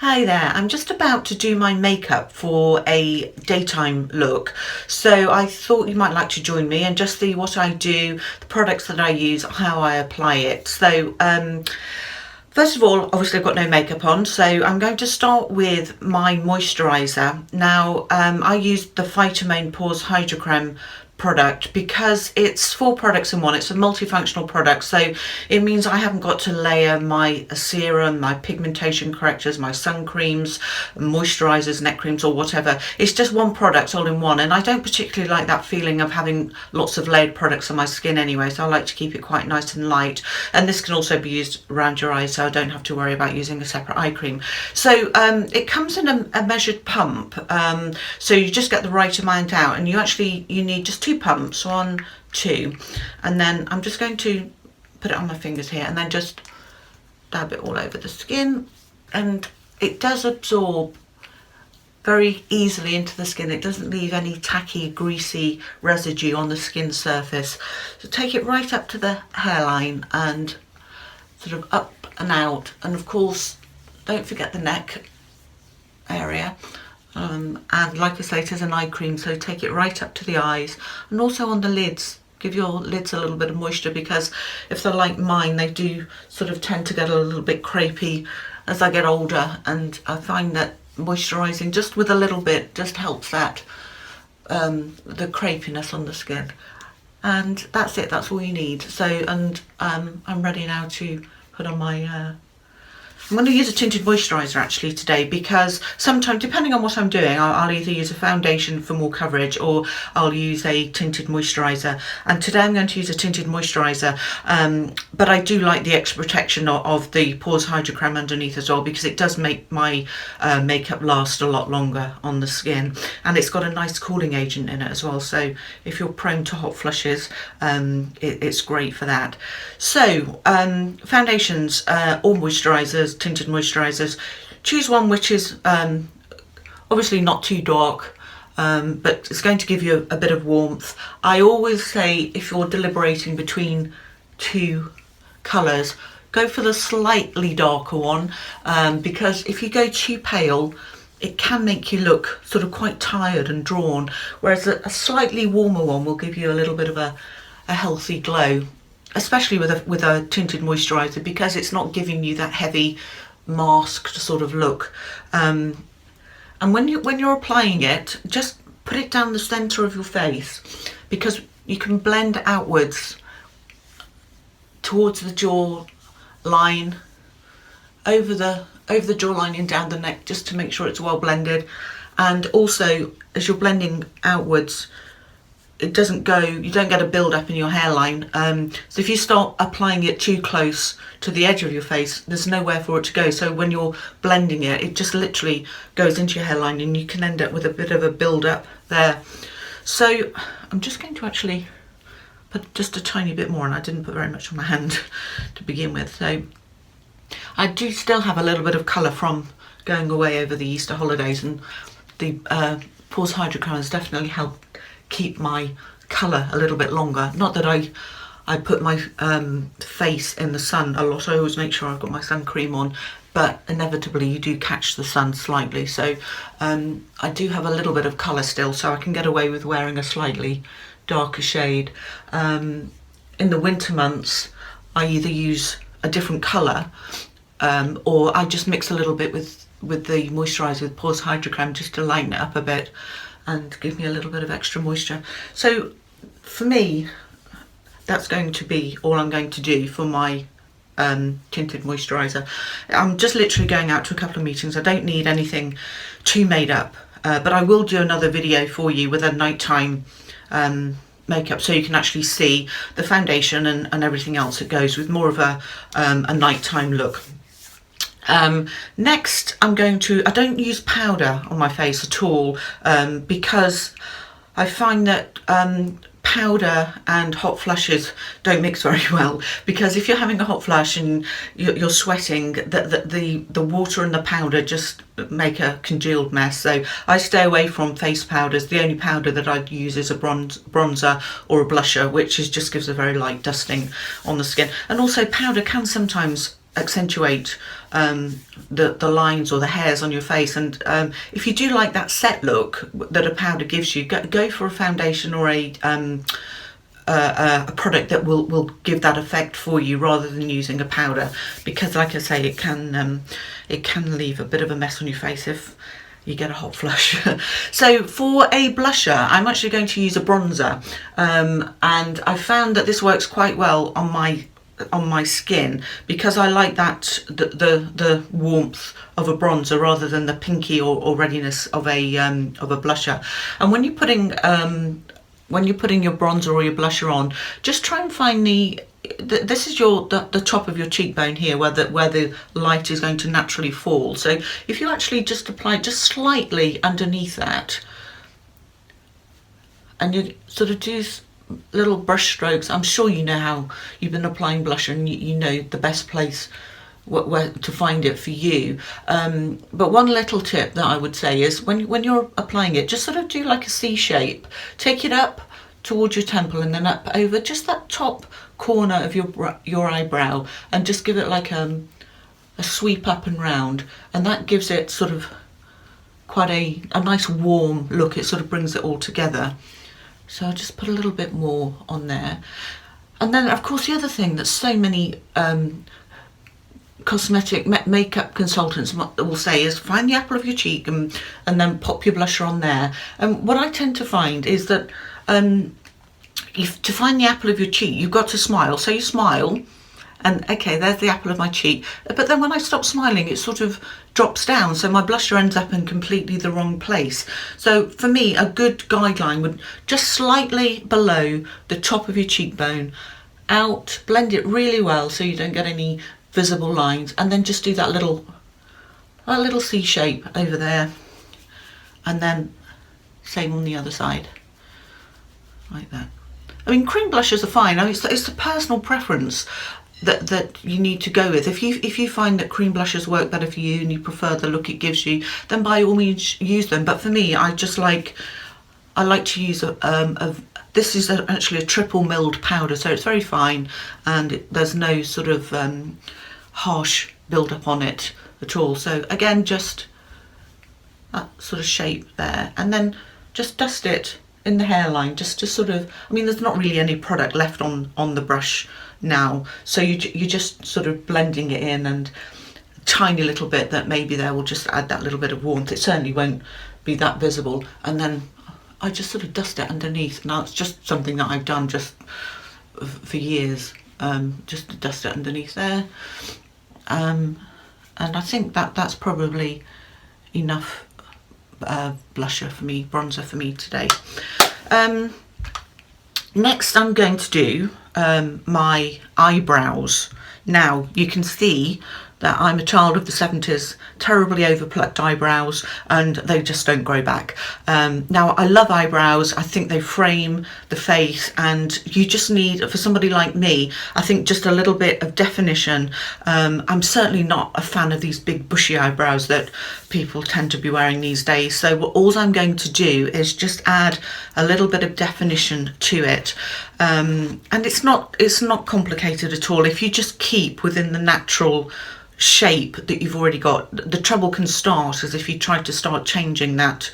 Hi there, I'm just about to do my makeup for a daytime look, so I thought you might like to join me and just see what I do, the products that I use, how I apply it. So first of all, obviously I've got no makeup on, so I'm going to start with my moisturiser. Now I use the Phytomone Pores Hydro Creme product because it's 4 products in one. It's a multifunctional product, so it means I haven't got to layer my serum, my pigmentation correctors, my sun creams, moisturizers, neck creams or whatever. It's just one product all in one, and I don't particularly like that feeling of having lots of layered products on my skin anyway, so I like to keep it quite nice and light. And this can also be used around your eyes, so I don't have to worry about using a separate eye cream. So it comes in a measured pump, so you just get the right amount out, and you need just 2 pumps, 1, 2, and then I'm just going to put it on my fingers here and then just dab it all over the skin, and it does absorb very easily into the skin. It doesn't leave any tacky, greasy residue on the skin surface. So take it right up to the hairline and sort of up and out, and of course don't forget the neck area. And like I say, it is an eye cream, so take it right up to the eyes and also on the lids. Give your lids a little bit of moisture, because if they're like mine, they do sort of tend to get a little bit crepey as I get older, and I find that moisturising just with a little bit just helps that the crepiness on the skin. And that's it, that's all you need. So, and I'm ready now to put on my I'm going to use a tinted moisturiser actually today, because sometimes, depending on what I'm doing, I'll either use a foundation for more coverage or I'll use a tinted moisturiser. And today I'm going to use a tinted moisturiser, but I do like the extra protection of the Pores Hydro Creme underneath as well, because it does make my makeup last a lot longer on the skin, and it's got a nice cooling agent in it as well. So if you're prone to hot flushes, it's great for that. So foundations or moisturisers, tinted moisturisers, choose one which is obviously not too dark, but it's going to give you a bit of warmth. I always say, if you're deliberating between 2 colours, go for the slightly darker one, because if you go too pale, it can make you look sort of quite tired and drawn, whereas a slightly warmer one will give you a little bit of a healthy glow, especially with a tinted moisturiser, because it's not giving you that heavy masked sort of look. And when you're applying it, just put it down the centre of your face, because you can blend outwards towards the jaw line, over the jawline and down the neck, just to make sure it's well blended. And also, as you're blending outwards, you don't get a build up in your hairline. So if you start applying it too close to the edge of your face, there's nowhere for it to go. So when you're blending it, it just literally goes into your hairline, and you can end up with a bit of a build up there. So I'm just going to actually put just a tiny bit more, and I didn't put very much on my hand to begin with. So I do still have a little bit of colour from going away over the Easter holidays, and the Pores Hydro Creme has definitely helped keep my colour a little bit longer. Not that I put my face in the sun a lot. I always make sure I've got my sun cream on, but inevitably you do catch the sun slightly. So I do have a little bit of colour still, so I can get away with wearing a slightly darker shade. In the winter months, I either use a different colour, or I just mix a little bit with the moisturiser with Pores Hydro Creme, just to lighten it up a bit and give me a little bit of extra moisture. So for me, that's going to be all I'm going to do for my tinted moisturiser. I'm just literally going out to a couple of meetings. I don't need anything too made up, but I will do another video for you with a nighttime makeup, so you can actually see the foundation and everything else that goes with more of a nighttime look. Next, I don't use powder on my face at all, because I find that powder and hot flushes don't mix very well, because if you're having a hot flush and you're sweating, the water and the powder just make a congealed mess. So I stay away from face powders. The only powder that I'd use is a bronzer or a blusher, which just gives a very light dusting on the skin. And also, powder can sometimes accentuate the lines or the hairs on your face. And if you do like that set look that a powder gives you, go for a foundation or a product that will give that effect for you, rather than using a powder, because like I say, it can leave a bit of a mess on your face if you get a hot flush. So for a blusher, I'm actually going to use a bronzer, and I found that this works quite well on my skin, because I like that the warmth of a bronzer rather than the pinky or readiness of a blusher. And when you're putting your bronzer or your blusher on, just try and find this is the top of your cheekbone here, where the light is going to naturally fall. So if you actually just apply just slightly underneath that, and you sort of do little brush strokes. I'm sure you know how you've been applying blusher, and you know the best place where to find it for you. But one little tip that I would say is when you're applying it, just sort of do like a C shape. Take it up towards your temple and then up over just that top corner of your eyebrow, and just give it like a sweep up and round, and that gives it sort of quite a nice warm look. It sort of brings it all together. So I'll just put a little bit more on there. And then of course the other thing that so many cosmetic makeup consultants will say is find the apple of your cheek and then pop your blusher on there. And what I tend to find is that to find the apple of your cheek, you've got to smile. So you smile, and okay, there's the apple of my cheek. But then when I stop smiling, it sort of drops down, so my blusher ends up in completely the wrong place. So for me, a good guideline would just slightly below the top of your cheekbone, out, blend it really well so you don't get any visible lines, and then just do that little C shape over there, and then same on the other side, like that. I mean, cream blushes are fine. I mean, it's the personal preference that you need to go with. If you find that cream blushes work better for you and you prefer the look it gives you, then by all means use them. But for me, I like to use this is actually a triple milled powder, so it's very fine, and there's no sort of harsh build up on it at all. So again, just that sort of shape there, and then just dust it in the hairline, just to sort of, I mean, there's not really any product left on the brush now, so you're just sort of blending it in, and a tiny little bit that maybe there will just add that little bit of warmth. It certainly won't be that visible. And then I just sort of dust it underneath. Now it's just something that I've done just for years, just to dust it underneath there, and I think that's probably enough blusher for me, bronzer for me today. Next I'm going to do my eyebrows. Now you can see that I'm a child of the 70s, terribly overplucked eyebrows, and they just don't grow back. Now I love eyebrows. I think they frame the face, and you just need, for somebody like me, I think just a little bit of definition. I'm certainly not a fan of these big bushy eyebrows that people tend to be wearing these days. So all I'm going to do is just add a little bit of definition to it. And it's not complicated at all. If you just keep within the natural shape that you've already got. The trouble can start as if you try to start changing that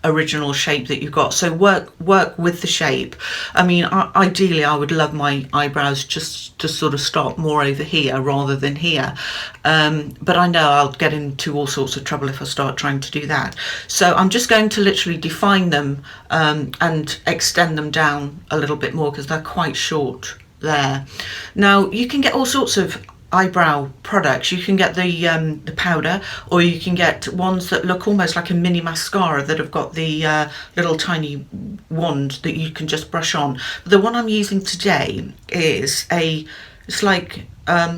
original shape that you've got. So work with the shape. I mean, ideally I would love my eyebrows just to sort of start more over here rather than here, but I know I'll get into all sorts of trouble if I start trying to do that. So I'm just going to literally define them and extend them down a little bit more, because they're quite short there. Now you can get all sorts of eyebrow products. You can get the powder, or you can get ones that look almost like a mini mascara that have got the little tiny wand that you can just brush on. The one I'm using today is it's like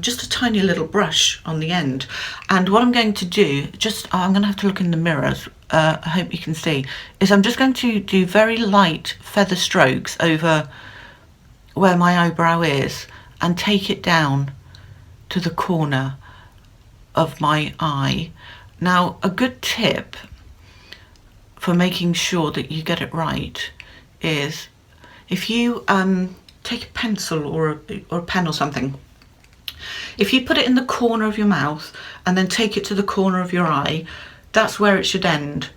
just a tiny little brush on the end, and what I'm going to do, I'm going to have to look in the mirrors, I hope you can see, is I'm just going to do very light feather strokes over where my eyebrow is and take it down to the corner of my eye. Now a good tip for making sure that you get it right is if you take a pencil or a pen or something, If you put it in the corner of your mouth and then take it to the corner of your eye, that's where it should end.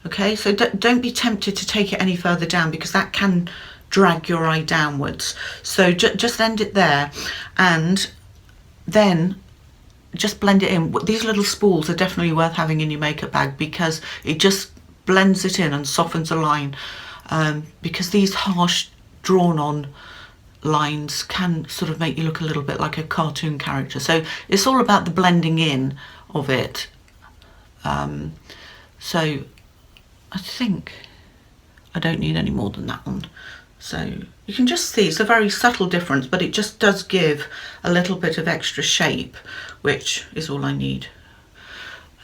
Okay, so don't be tempted to take it any further down, because that can drag your eye downwards. So just end it there, and then just blend it in. These little spools are definitely worth having in your makeup bag, because it just blends it in and softens the line, because these harsh drawn on lines can sort of make you look a little bit like a cartoon character. So it's all about the blending in of it. So I think I don't need any more than that one. So you can just see it's a very subtle difference, but it just does give a little bit of extra shape, which is all I need.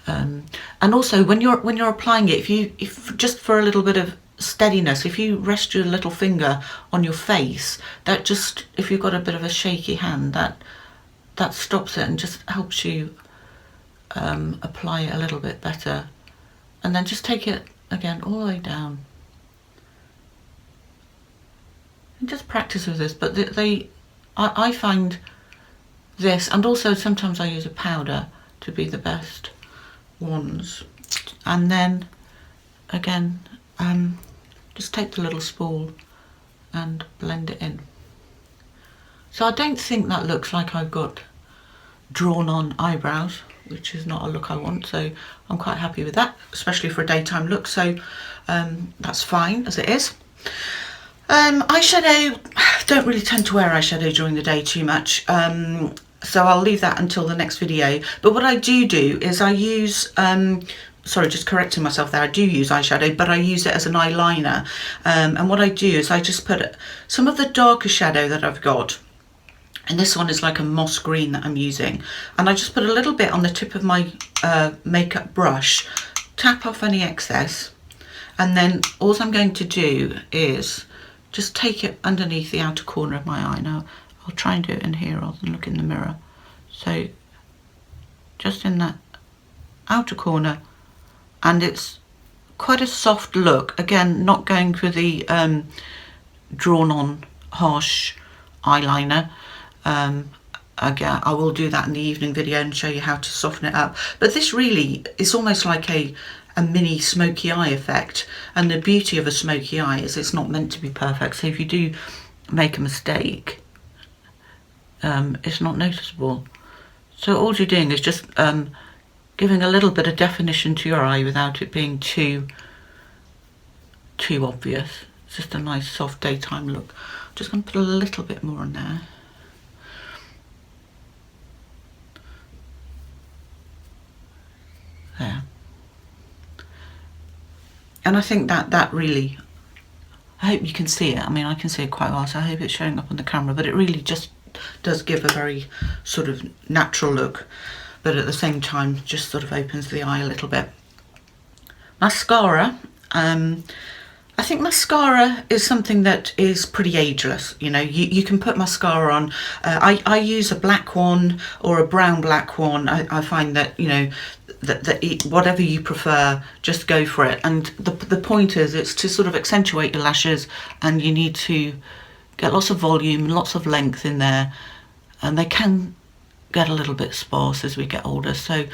And also when you're applying it, if just for a little bit of steadiness, if you rest your little finger on your face, that just, if you've got a bit of a shaky hand, that stops it and just helps you apply it a little bit better. And then just take it again all the way down. And just practice with this, but I find this, and also sometimes I use a powder, to be the best ones. And then again, just take the little spool and blend it in. So I don't think that looks like I've got drawn on eyebrows, which is not a look I want, so I'm quite happy with that, especially for a daytime look. So that's fine as it is. Eyeshadow, don't really tend to wear eyeshadow during the day too much, so I'll leave that until the next video. But what I do is I use, sorry, just correcting myself there, I do use eyeshadow, but I use it as an eyeliner. And what I do is I just put some of the darker shadow that I've got, and this one is like a moss green that I'm using, and I just put a little bit on the tip of my makeup brush, tap off any excess, and then all I'm going to do is just take it underneath the outer corner of my eye. Now I'll try and do it in here rather than look in the mirror. So just in that outer corner, and it's quite a soft look. Again, not going for the drawn on harsh eyeliner. Again, I will do that in the evening video and show you how to soften it up. But this really is almost like a mini smoky eye effect, and the beauty of a smoky eye is it's not meant to be perfect, so if you do make a mistake, it's not noticeable. So all you're doing is just giving a little bit of definition to your eye without it being too obvious. It's just a nice soft daytime look. I'm just going to put a little bit more on there. There. And I think that really, I hope you can see it. I mean, I can see it quite well, so I hope it's showing up on the camera, but it really just does give a very sort of natural look, but at the same time just sort of opens the eye a little bit. Mascara. I think mascara is something that is pretty ageless. You know, you can put mascara on. I use a black one or a brown black one. I find that, you know, that whatever you prefer, just go for it. And the point is, it's to sort of accentuate your lashes, and you need to get lots of volume, lots of length in there, and they can get a little bit sparse as we get older. So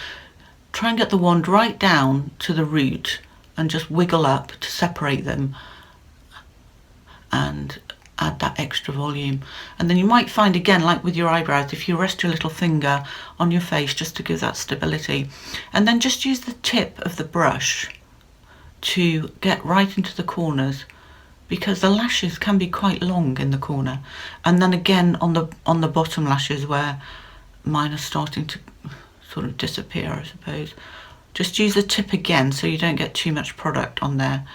try and get the wand right down to the root and just wiggle up to separate them and add that extra volume. And then you might find, again, like with your eyebrows, if you rest your little finger on your face just to give that stability, and then just use the tip of the brush to get right into the corners, because the lashes can be quite long in the corner. And then again on the bottom lashes where mine are starting to sort of disappear, I suppose. Just use the tip again so you don't get too much product on there,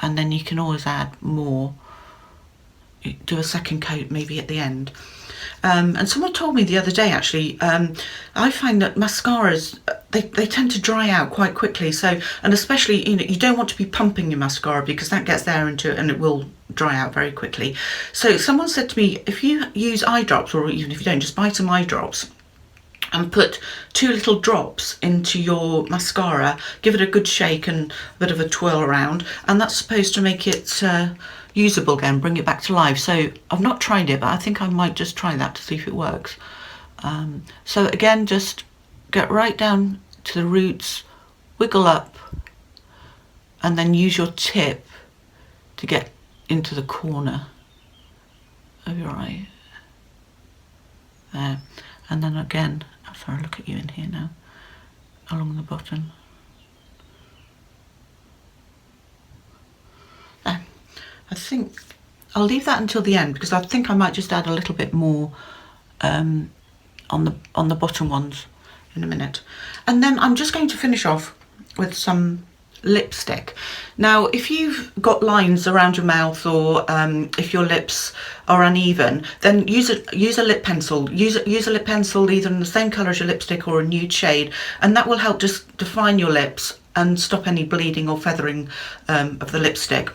and then you can always add more. Do a second coat maybe at the end. And someone told me the other day, actually, I find that mascaras, they tend to dry out quite quickly. So, and especially, you know, you don't want to be pumping your mascara, because that gets there into it and it will dry out very quickly. So someone said to me, if you use eye drops, or even if you don't, just buy some eye drops and put 2 little drops into your mascara, give it a good shake and a bit of a twirl around, and that's supposed to make it usable again, bring it back to life. So I've not tried it, but I think I might just try that to see if it works. So again, just get right down to the roots, wiggle up, and then use your tip to get into the corner of your eye. There. And then again, I'm sorry, look at you in here now, along the bottom. There. I think I'll leave that until the end because I think I might just add a little bit more on the bottom ones in a minute. And then I'm just going to finish off with some lipstick. Now, if you've got lines around your mouth, or if your lips are uneven, then use a lip pencil. Use a lip pencil either in the same colour as your lipstick or a nude shade, and that will help just define your lips and stop any bleeding or feathering of the lipstick.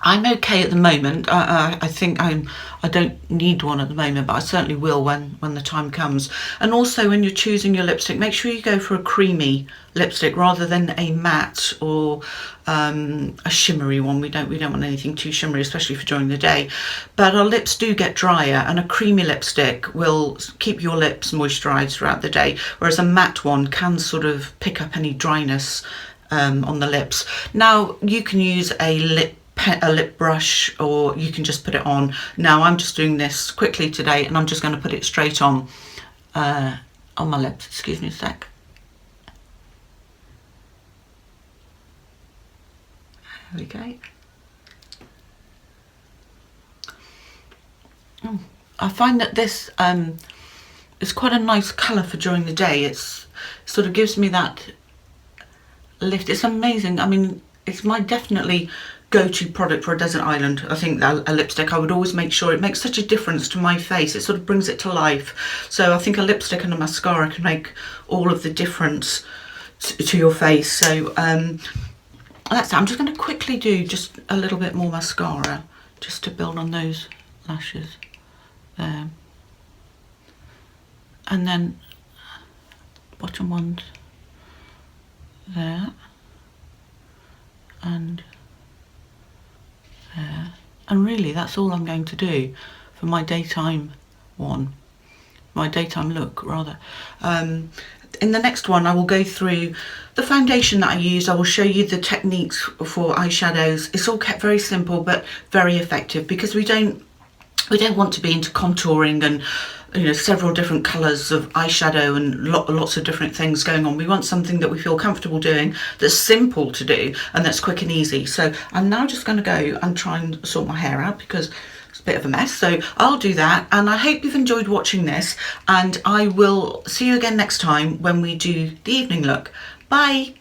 I'm okay at the moment. I think I don't need one at the moment, but I certainly will when the time comes. And also, when you're choosing your lipstick, make sure you go for a creamy lipstick rather than a matte or a shimmery one. We don't want anything too shimmery, especially for during the day. But our lips do get drier, and a creamy lipstick will keep your lips moisturised throughout the day, whereas a matte one can sort of pick up any dryness on the lips. Now, you can use a lip brush, or you can just put it on. Now I'm just doing this quickly today, and I'm just going to put it straight on my lips. Excuse me a sec. There we go. I find that this is quite a nice colour for during the day. It's sort of gives me that lift. It's amazing. I mean, it's my definitely go-to product for a desert island. I think that a lipstick, I would always make sure it makes such a difference to my face. It sort of brings it to life. So I think a lipstick and a mascara can make all of the difference to your face. So that's it. I'm just going to quickly do just a little bit more mascara just to build on those lashes there. And then bottom ones there. And there. And really that's all I'm going to do for my daytime one, my daytime look rather. In the next one I will go through the foundation that I use. I will show you the techniques for eyeshadows. It's all kept very simple but very effective, because we don't want to be into contouring and several different colours of eyeshadow and lots of different things going on. We want something that we feel comfortable doing, that's simple to do, and that's quick and easy. So I'm now just going to go and try and sort my hair out because it's a bit of a mess. So I'll do that, and I hope you've enjoyed watching this, and I will see you again next time when we do the evening look. Bye.